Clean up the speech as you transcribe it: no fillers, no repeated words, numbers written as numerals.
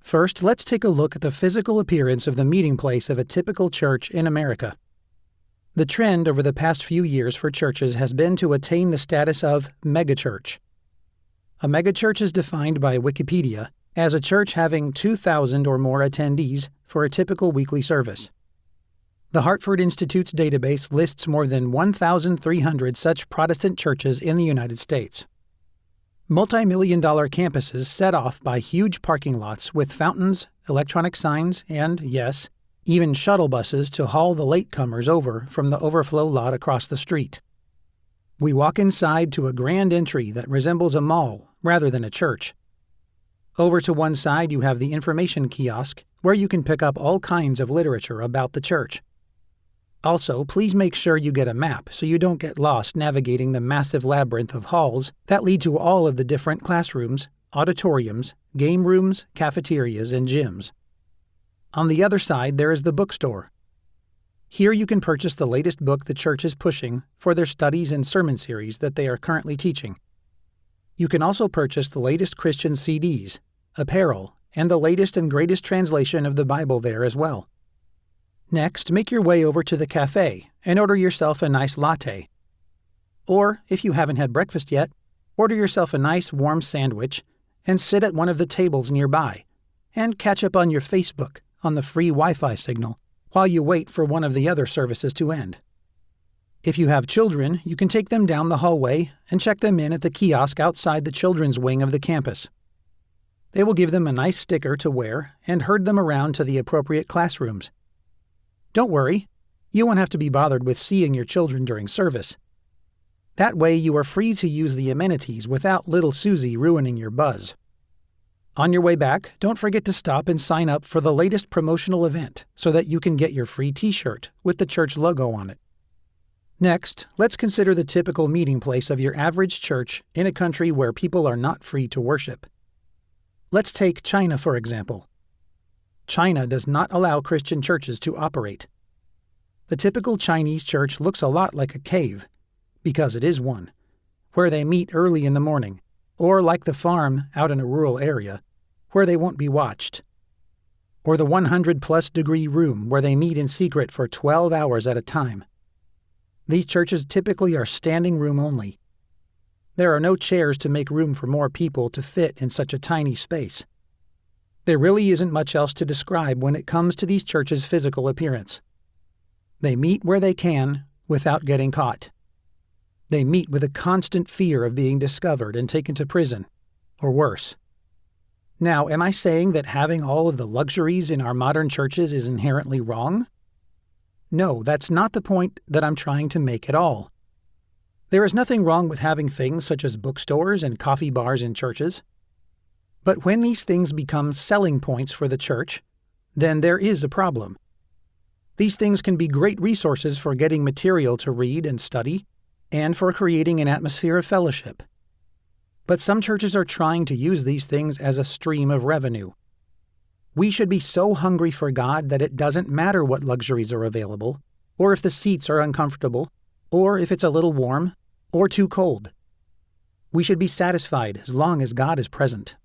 First, let's take a look at the physical appearance of the meeting place of a typical church in America. The trend over the past few years for churches has been to attain the status of megachurch. A megachurch is defined by Wikipedia as a church having 2,000 or more attendees for a typical weekly service. The Hartford Institute's database lists more than 1,300 such Protestant churches in the United States. Multi-million-dollar campuses set off by huge parking lots with fountains, electronic signs, and, yes, even shuttle buses to haul the latecomers over from the overflow lot across the street. We walk inside to a grand entry that resembles a mall rather than a church. Over to one side you have the information kiosk where you can pick up all kinds of literature about the church. Also, please make sure you get a map so you don't get lost navigating the massive labyrinth of halls that lead to all of the different classrooms, auditoriums, game rooms, cafeterias, and gyms. On the other side, there is the bookstore. Here you can purchase the latest book the church is pushing for their studies and sermon series that they are currently teaching. You can also purchase the latest Christian CDs, apparel, and the latest and greatest translation of the Bible there as well. Next, make your way over to the cafe and order yourself a nice latte. Or, if you haven't had breakfast yet, order yourself a nice warm sandwich and sit at one of the tables nearby and catch up on your Facebook on the free Wi-Fi signal while you wait for one of the other services to end. If you have children, you can take them down the hallway and check them in at the kiosk outside the children's wing of the campus. They will give them a nice sticker to wear and herd them around to the appropriate classrooms. Don't worry, you won't have to be bothered with seeing your children during service. That way you are free to use the amenities without little Susie ruining your buzz. On your way back, don't forget to stop and sign up for the latest promotional event so that you can get your free t-shirt with the church logo on it. Next, let's consider the typical meeting place of your average church in a country where people are not free to worship. Let's take China, for example. China does not allow Christian churches to operate. The typical Chinese church looks a lot like a cave, because it is one, where they meet early in the morning, or like the farm out in a rural area, where they won't be watched, or the 100-plus degree room where they meet in secret for 12 hours at a time. These churches typically are standing room only. There are no chairs to make room for more people to fit in such a tiny space. There really isn't much else to describe when it comes to these churches' physical appearance. They meet where they can without getting caught. They meet with a constant fear of being discovered and taken to prison, or worse. Now, am I saying that having all of the luxuries in our modern churches is inherently wrong? No, that's not the point that I'm trying to make at all. There is nothing wrong with having things such as bookstores and coffee bars in churches. But when these things become selling points for the church, then there is a problem. These things can be great resources for getting material to read and study, and for creating an atmosphere of fellowship. But some churches are trying to use these things as a stream of revenue. We should be so hungry for God that it doesn't matter what luxuries are available, or if the seats are uncomfortable, or if it's a little warm, or too cold. We should be satisfied as long as God is present.